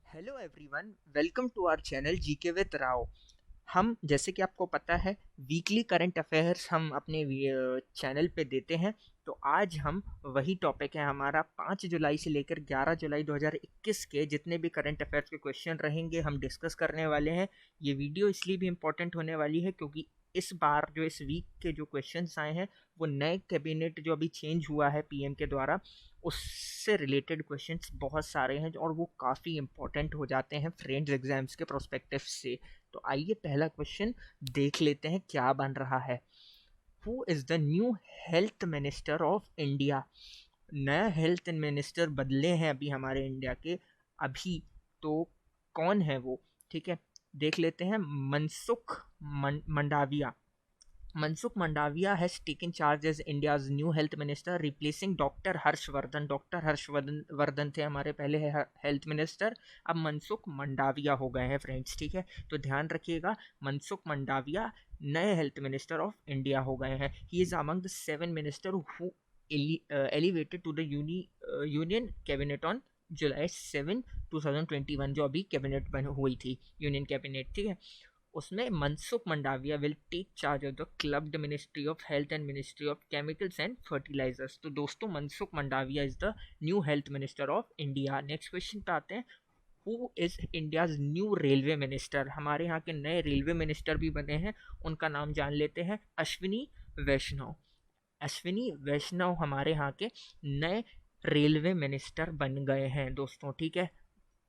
Hello everyone, welcome to our channel GK with Rao. हम जैसे कि आपको पता है वीकली करंट अफेयर्स हम अपने चैनल पे देते हैं। तो आज हम वही टॉपिक है हमारा 5 जुलाई से लेकर 11 जुलाई 2021 के जितने भी करंट अफेयर्स के क्वेश्चन रहेंगे हम डिस्कस करने वाले हैं। ये वीडियो इसलिए भी इम्पोर्टेंट होने वाली है क्योंकि इस बार जो इस वीक के जो क्वेश्चंस आए हैं वो नए कैबिनेट जो अभी चेंज हुआ है पीएम के द्वारा उससे रिलेटेड क्वेश्चंस बहुत सारे हैं और वो काफ़ी इंपॉर्टेंट हो जाते हैं फ्रेंड्स एग्जाम्स के प्रोस्पेक्टिव से। तो आइए पहला क्वेश्चन देख लेते हैं क्या बन रहा है। Who is the new health minister of India? नया हेल्थ मिनिस्टर बदले हैं अभी हमारे इंडिया के अभी। तो कौन है वो? ठीक है, देख लेते हैं। Mandaviya Mansukh Mandaviya has taken charge as India's new health minister, replacing doctor Harshvardhan. Doctor Harshvardhan थे हमारे पहले हेल्थ मिनिस्टर, अब मनसुख मंडाविया हो गए हैं फ्रेंड्स। ठीक है, तो ध्यान रखिएगा, मनसुख मंडाविया नए हेल्थ मिनिस्टर ऑफ इंडिया हो गए हैं। He is among the 7 minister who elevated to the union cabinet on July 7, 2021, जो अभी कैबिनेट बन हुई थी, यूनियन कैबिनेट। ठीक है, उसमें Mansukh Mandaviya will take charge of the clubbed ministry of health and ministry of chemicals and fertilizers. तो दोस्तों Mansukh Mandaviya is the new health minister of India. Next question पे आते हैं। Who is India's new railway minister? हमारे यहाँ के नए रेलवे मिनिस्टर भी बने हैं, उनका नाम जान लेते हैं। अश्विनी वैष्णव। अश्विनी वैष्णव हमारे यहाँ के नए रेलवे मिनिस्टर बन गए हैं दोस्तों। ठीक है,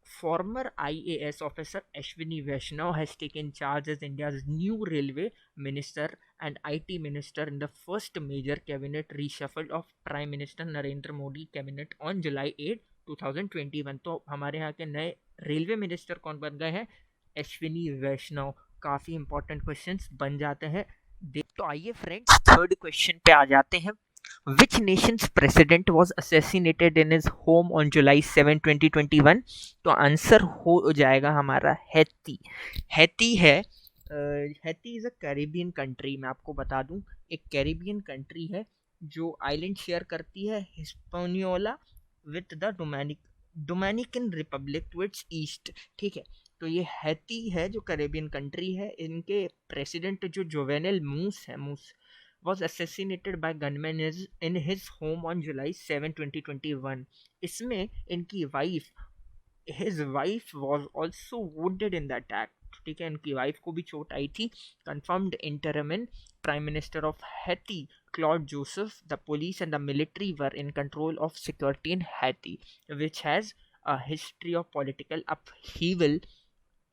former IAS officer Ashwini Vaishnav has taken charge as India's new railway minister and IT minister in the first major cabinet reshuffle of Prime Minister Narendra Modi cabinet on July 8, 2021। तो हमारे यहाँ के नए रेलवे मिनिस्टर कौन बन गए हैं? अश्विनी वैष्णव। काफ़ी इंपॉर्टेंट क्वेश्चंस बन जाते हैं। तो आइए फ्रेंड्स थर्ड क्वेश्चन पे आ जाते हैं। Which nation's president was assassinated in his home on July 7, 2021? तो आंसर हो जाएगा हमारा हैती। हैती है, Haiti is a Caribbean country. मैं आपको बता दूं, एक कैरिबियन कंट्री है जो आइलैंड शेयर करती है Hispaniola with the Dominican Republic to its east. ठीक है, तो ये हैती है जो कैरिबियन कंट्री है। इनके प्रेसिडेंट जो जोवेनल मूस है, मूस was assassinated by gunmen in his home on July 7, 2021। इसमें इनकी wife, his wife was also wounded in the attack। ठीक है, इनकी वाइफ को भी चोट आई थी। confirmed interim prime minister of Haiti Claude Joseph, the police and the military were in control of security in Haiti, which has a history of political upheaval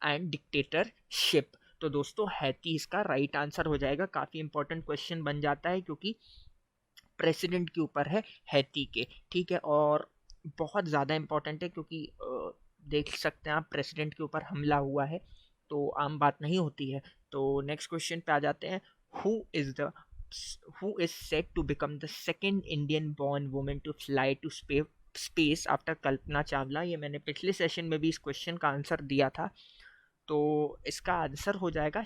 and dictatorship. तो दोस्तों Haiti इसका right answer हो जाएगा। काफ़ी important question बन जाता है क्योंकि प्रेसिडेंट के ऊपर है हैती के। ठीक है, और बहुत ज़्यादा इंपॉर्टेंट है क्योंकि देख सकते हैं आप प्रेसिडेंट के ऊपर हमला हुआ है, तो आम बात नहीं होती है। तो नेक्स्ट क्वेश्चन पे आ जाते हैं। Who is the who is set to become the second Indian born women to fly to space after Kalpana Chawla? ये मैंने पिछले सेशन में भी इस क्वेश्चन का आंसर दिया था। तो इसका आंसर हो जाएगा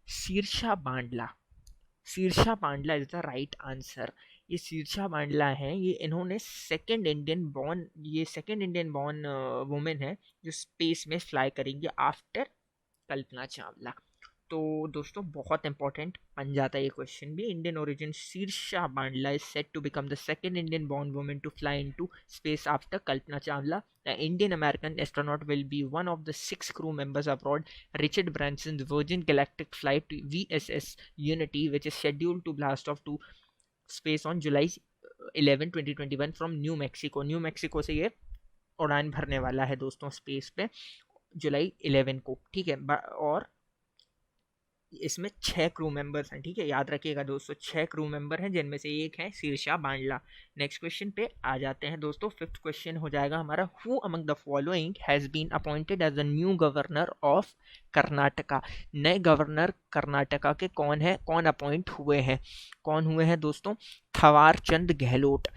शीर्षा Bandla. शीर्षा Bandla is the right answer. ये शीर्षा बांडला हैं, ये इन्होंने सेकेंड इंडियन बॉर्न वुमेन है जो स्पेस में फ्लाई करेंगी आफ्टर कल्पना चावला। तो दोस्तों बहुत इंपॉर्टेंट बन जाता है ये क्वेश्चन भी। Indian origin Sirisha Bandla is set to become the second Indian born women to fly into space after Kalpana Chawla. The Indian American astronaut will be one of the 6 crew members aboard Richard Branson's Virgin Galactic flight to VSS Unity, which is scheduled to blast off to space on July 11, 2021 from New Mexico। New Mexico से ये उड़ान भरने वाला है दोस्तों space पे July 11 को। ठीक है, और इसमें 6 क्रू मेंबर्स हैं। ठीक है, याद रखिएगा दोस्तों, 6 क्रू मेंबर हैं जिनमें से एक है शीर्षा बांडला। नेक्स्ट क्वेश्चन पे आ जाते हैं दोस्तों। फिफ्थ क्वेश्चन हो जाएगा हमारा। Who among the following has been appointed as the new governor of Karnataka? नए गवर्नर कर्नाटका के कौन है, कौन अपॉइंट हुए हैं? कौन हुए हैं दोस्तों? थवार चंद गहलोत।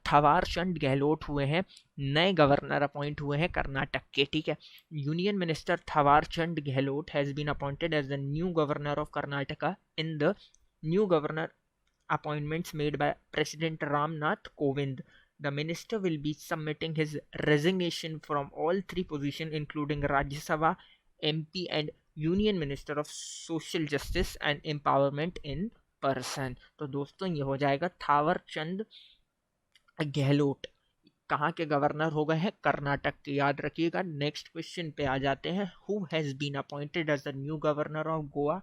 थवार चंद गहलोत हुए हैं नए गवर्नर, अपॉइंट हुए हैं कर्नाटक के। ठीक है, union minister Thawar Chand Gehlot has been appointed as the new governor of Karnataka in the new governor appointments made by President Ramnath Kovind। The minister will be submitting his resignation from all three positions, including Rajya Sabha, MP, and Union Minister of Social Justice and Empowerment in person. तो दोस्तों ये हो जाएगा थावर चंद गहलोत। कहाँ के governor हो गए हैं? कर्नाटक के, याद रखिएगा। नेक्स्ट क्वेश्चन पे आ जाते हैं। Who has been appointed as the new governor of Goa?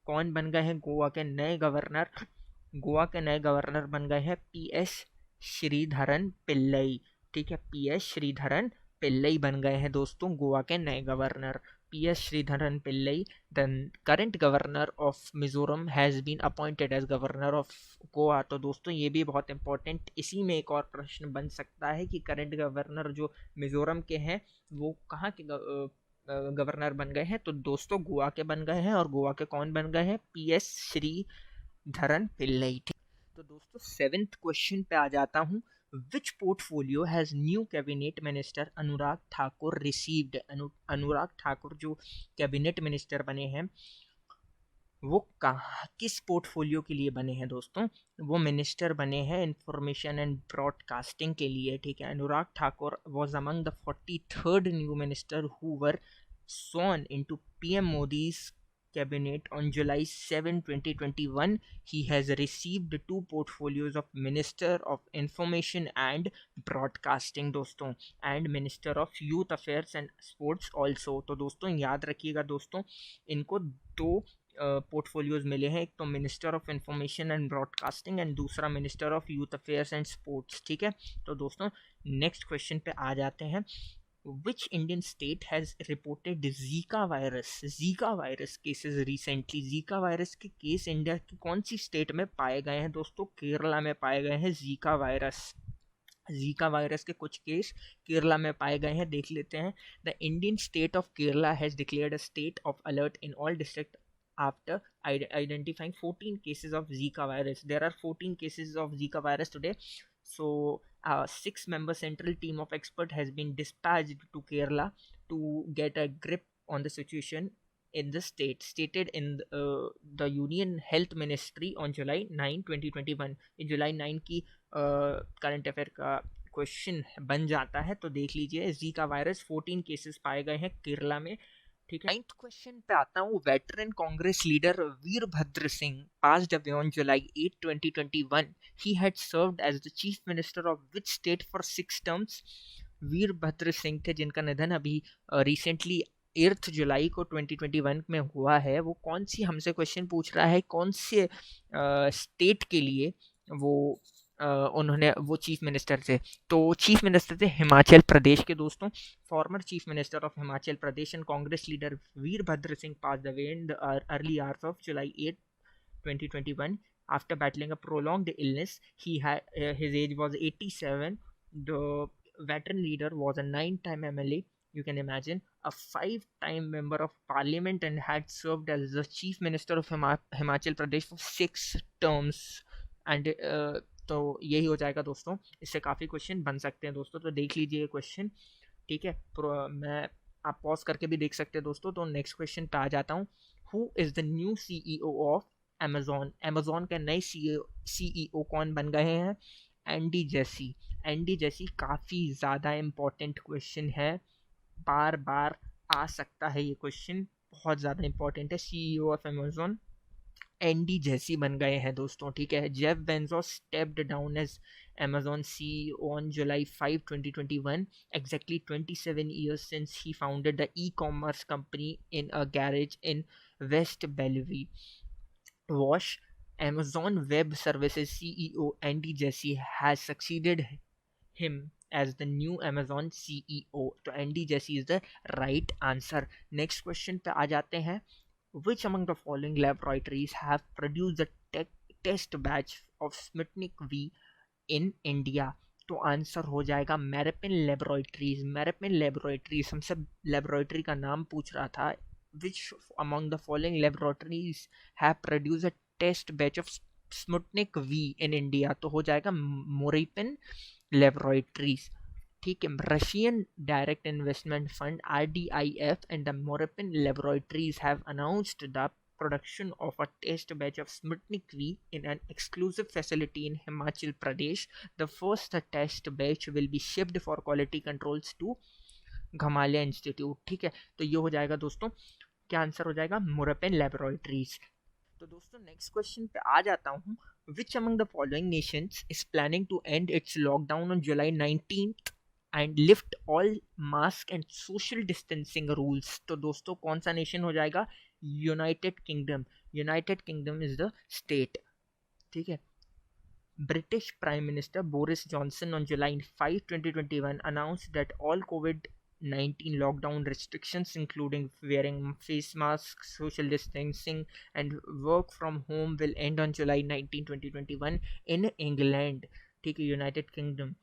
कौन बन गए हैं गोवा के नए गवर्नर? गोवा के नए गवर्नर बन गए हैं पीएस श्रीधरन पिल्लई। ठीक है, पीएस श्रीधरन पिल्लई बन गए हैं दोस्तों गोवा के नए governor. PS Sreedharan Pillai. The current governor of Mizoram has been appointed as governor of Goa. तो दोस्तों ये भी बहुत इंपॉर्टेंट, इसी में एक और प्रश्न बन सकता है कि करंट गवर्नर जो मिजोरम के हैं वो कहाँ के गवर्नर बन गए हैं? तो दोस्तों गोवा के बन गए हैं। और गोवा के कौन बन गए हैं? पीएस श्रीधरन पिल्लई। तो दोस्तों 7th क्वेश्चन पे आ जाता हूँ। Which portfolio has new cabinet minister Anurag Thakur received? Anurag Thakur जो कैबिनेट मिनिस्टर बने हैं वो किस पोर्टफोलियो के लिए बने हैं दोस्तों? वो मिनिस्टर बने हैं इंफॉर्मेशन एंड ब्रॉडकास्टिंग के लिए। ठीक है, Anurag Thakur was among the 43rd new minister who were sworn into PM Modi's cabinet on July 7, 2021. He has received 2 portfolios of Minister of Information and Broadcasting दोस्तों, and Minister of Youth Affairs and Sports also। तो दोस्तों याद रखिएगा दोस्तों, इनको 2 portfolios मिले हैं। एक तो minister of information and broadcasting and दूसरा minister of youth affairs and sports. ठीक है, तो दोस्तों नेक्स्ट क्वेश्चन पे आ जाते हैं। Which Indian state has reported Zika virus? Zika virus cases recently। Zika virus के केस इंडिया की कौन सी स्टेट में पाए गए हैं दोस्तों? केरला में पाए गए हैं जीका वायरस। जीका वायरस के कुछ केस केरला में पाए गए हैं, देख लेते हैं। The Indian state of Kerala has declared a state of alert in all district after identifying 14 cases of Zika virus. There are 14 cases of Zika virus today. So a 6-member central team of experts has been dispatched to Kerala to get a grip on the situation in the state, stated in the Union Health Ministry on July 9, 2021। in July 9 की current affair का question बन जाता है, तो देख लीजिए। Zika virus 14 cases पाए गए हैं केरला में। ठीक है, 9th क्वेश्चन पे आता हूँ। Veteran Congress leader Virbhadra Singh passed away on July 8, 2021। He had served as the chief minister of which state for 6 terms? Virbhadra Singh थे जिनका निधन अभी रिसेंटली 8 जुलाई को 2021 में हुआ है। वो कौन सी, हमसे क्वेश्चन पूछ रहा है कौन से स्टेट के लिए वो उन्होंने वो चीफ मिनिस्टर थे? तो चीफ मिनिस्टर थे हिमाचल प्रदेश के दोस्तों। Former chief minister of Himachal Pradesh and Congress leader Virbhadra Singh passed away in the early hours of July 8, 2021 after battling a prolonged illness. His age was 87. The veteran leader was a 9-time MLA, you can imagine, a 5-time member of parliament, and had served as the chief minister of Himachal Pradesh for 6 terms। and तो यही हो जाएगा दोस्तों। इससे काफ़ी question बन सकते हैं दोस्तों, तो देख लीजिए क्वेश्चन। ठीक है, मैं आप पॉज करके भी देख सकते हैं दोस्तों। तो नेक्स्ट क्वेश्चन पे आ जाता हूँ। Who is the new CEO of Amazon? Amazon के नए CEO कौन बन गए हैं? Andy Jassy. एंडी जेसी काफ़ी ज़्यादा इम्पोर्टेंट क्वेश्चन है, बार बार आ सकता है ये क्वेश्चन, बहुत ज़्यादा इम्पोर्टेंट है। CEO of Amazon Andy Jassy बन गए हैं दोस्तों। ठीक है, Jeff Bezos stepped down as Amazon CEO on July 5, 2021, exactly 27 years since he founded the e-commerce company in a garage in West Bellevue. Wash, Amazon Web Services CEO Andy Jassy has succeeded him as the new Amazon CEO. तो Andy Jassy is the right answer। Next question पे आ जाते हैं। Which among the following laboratories have produced the test batch of Sputnik V in India? तो answer हो जाएगा मैरपिन laboratories. मैरपिन laboratories, हमसे laboratory का नाम पूछ रहा था। Which among the following laboratories have produced a test batch of Sputnik V in India? तो हो जाएगा मोरिपिन लेबोरेटरीज। ठीक है, Russian direct investment fund RDIF and the Moropin Laboratories have announced the production of a test batch of Sputnik V in an exclusive facility in Himachal Pradesh. The first test batch will be shipped for quality controls to Gamaleya institute. ठीक है, तो ये हो जाएगा दोस्तों, क्या answer हो जाएगा, मुरपेन लेबोरेटरीज. तो दोस्तों नेक्स्ट क्वेश्चन पे आ जाता हूँ. Which among the following nations is planning to end its lockdown on July 19th and lift all mask and social distancing rules. तो दोस्तों कौन सा नेशन हो जाएगा, United Kingdom. United Kingdom is the state. ठीक है. British Prime Minister Boris Johnson on July 5, 2021 announced that all COVID-19 lockdown restrictions, including wearing face masks, social distancing, and work from home, will end on July 19, 2021 in England. ठीक है, United Kingdom.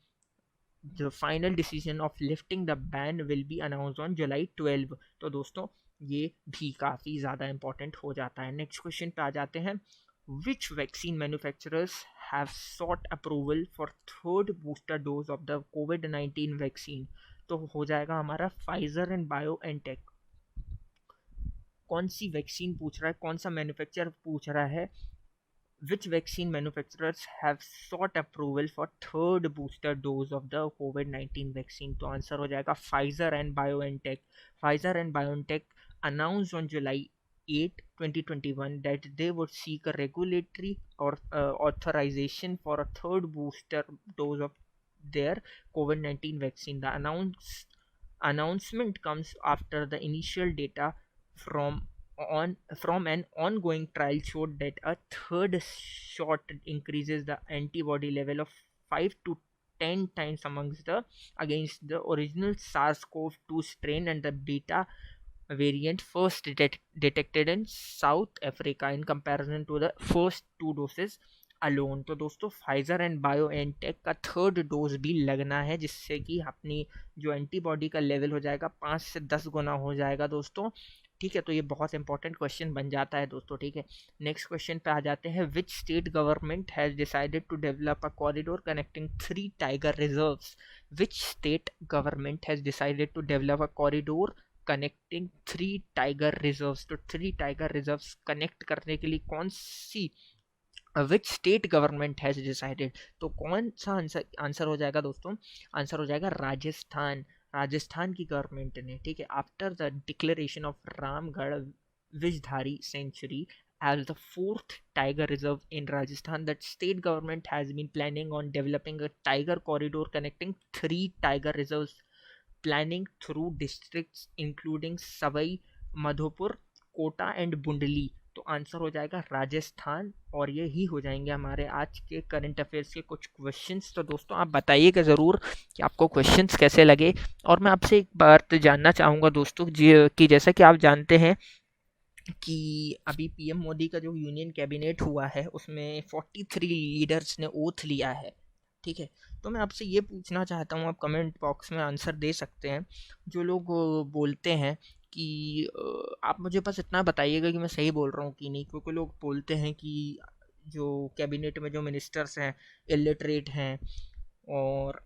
The final decision of lifting the ban will be announced on July 12. तो दोस्तों ये भी काफ़ी ज़्यादा important हो जाता है. नेक्स्ट क्वेश्चन पे आ जाते हैं. Which vaccine manufacturers have sought approval for third booster dose of the COVID-19 vaccine? तो हो जाएगा हमारा Pfizer and BioNTech. कौन सी वैक्सीन पूछ रहा है, कौन सा मैन्युफैक्चरर पूछ रहा है. Which vaccine manufacturers have sought approval for third booster dose of the COVID-19 vaccine? तो आंसर हो जाएगा Pfizer and BioNTech. Pfizer and BioNTech announced on July 8, 2021 that they would seek a regulatory or authorization for a third booster dose of their COVID-19 vaccine. The announcement comes after the initial data from an ongoing trial showed that a third shot increases the antibody level of 5 to 10 times against the original SARS-CoV-2 strain and the beta variant first detected in South Africa in comparison to the first two doses alone. तो दोस्तों Pfizer and BioNTech का third dose भी लगना है, जिससे कि अपनी जो एंटीबॉडी का लेवल हो जाएगा 5 से 10 गुना हो जाएगा दोस्तों. ठीक है, तो ये बहुत इंपॉर्टेंट क्वेश्चन बन जाता है दोस्तों. ठीक है, नेक्स्ट क्वेश्चन पे आ जाते हैं. Which state government has decided to develop a corridor connecting 3 tiger reserves. Which state government has decided to develop a corridor connecting 3 tiger reserves. तो 3 टाइगर रिजर्व्स कनेक्ट करने के लिए कौन सी, which state government has decided, तो कौन सा answer हो जाएगा दोस्तों, आंसर हो जाएगा राजस्थान. राजस्थान की गवर्नमेंट ने, ठीक है, after the declaration of Ramgarh Vishdhari sanctuary as the fourth tiger reserve in Rajasthan, that state government has been planning on developing a tiger corridor connecting 3 tiger reserves, planning through districts including Savai Madhopur, Kota and Bundli. तो answer हो जाएगा राजस्थान. और ये ही हो जाएंगे हमारे आज के करंट अफेयर्स के कुछ क्वेश्चंस. तो दोस्तों आप बताइएगा ज़रूर कि आपको क्वेश्चंस कैसे लगे. और मैं आपसे एक बात जानना चाहूँगा दोस्तों कि जैसा कि आप जानते हैं कि अभी पीएम मोदी का जो यूनियन कैबिनेट हुआ है उसमें 43 लीडर्स ने ओथ लिया है. ठीक है, तो मैं आपसे ये पूछना चाहता हूँ, आप कमेंट बॉक्स में आंसर दे सकते हैं. जो लोग बोलते हैं कि आप मुझे बस इतना बताइएगा कि मैं सही बोल रहा हूँ कि नहीं, क्योंकि लोग बोलते हैं कि जो कैबिनेट में जो मिनिस्टर्स हैं इलिटरेट हैं और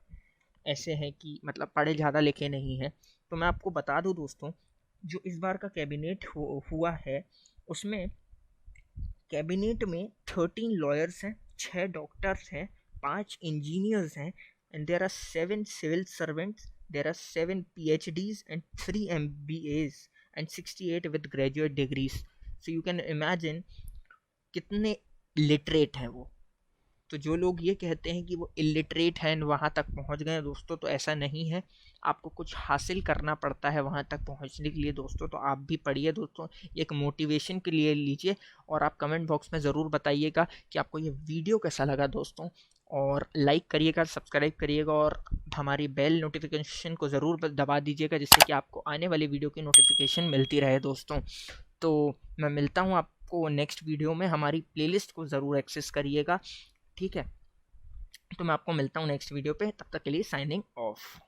ऐसे हैं कि मतलब पढ़े ज़्यादा लिखे नहीं हैं. तो मैं आपको बता दूँ दोस्तों, जो इस बार का कैबिनेट हुआ है उसमें कैबिनेट में 13 लॉयर्स हैं, 6 डॉक्टर्स हैं, 5 इंजीनियर्स हैं, and there are 7 civil servants, there are 7 PhDs and 3 MBAs and 68 with graduate degrees. So you can imagine कितने लिटरेट हैं वो. तो जो लोग ये कहते हैं कि वो इलिटरेट हैं वहाँ तक पहुँच गए दोस्तों, तो ऐसा नहीं है. आपको कुछ हासिल करना पड़ता है वहाँ तक पहुँचने के लिए दोस्तों. तो आप भी पढ़िए दोस्तों, एक मोटिवेशन के लिए लीजिए. और आप कमेंट बॉक्स में ज़रूर बताइएगा कि आपको ये वीडियो कैसा लगा दोस्तों. और लाइक करिएगा, सब्सक्राइब करिएगा और हमारी बेल नोटिफिकेशन को ज़रूर दबा दीजिएगा, जिससे कि आपको आने वाली वीडियो की नोटिफिकेशन मिलती रहे दोस्तों. तो मैं मिलता हूँ आपको नेक्स्ट वीडियो में. हमारी प्लेलिस्ट को ज़रूर एक्सेस करिएगा. ठीक है, तो मैं आपको मिलता हूँ नेक्स्ट वीडियो पे. तब तक के लिए साइनिंग ऑफ.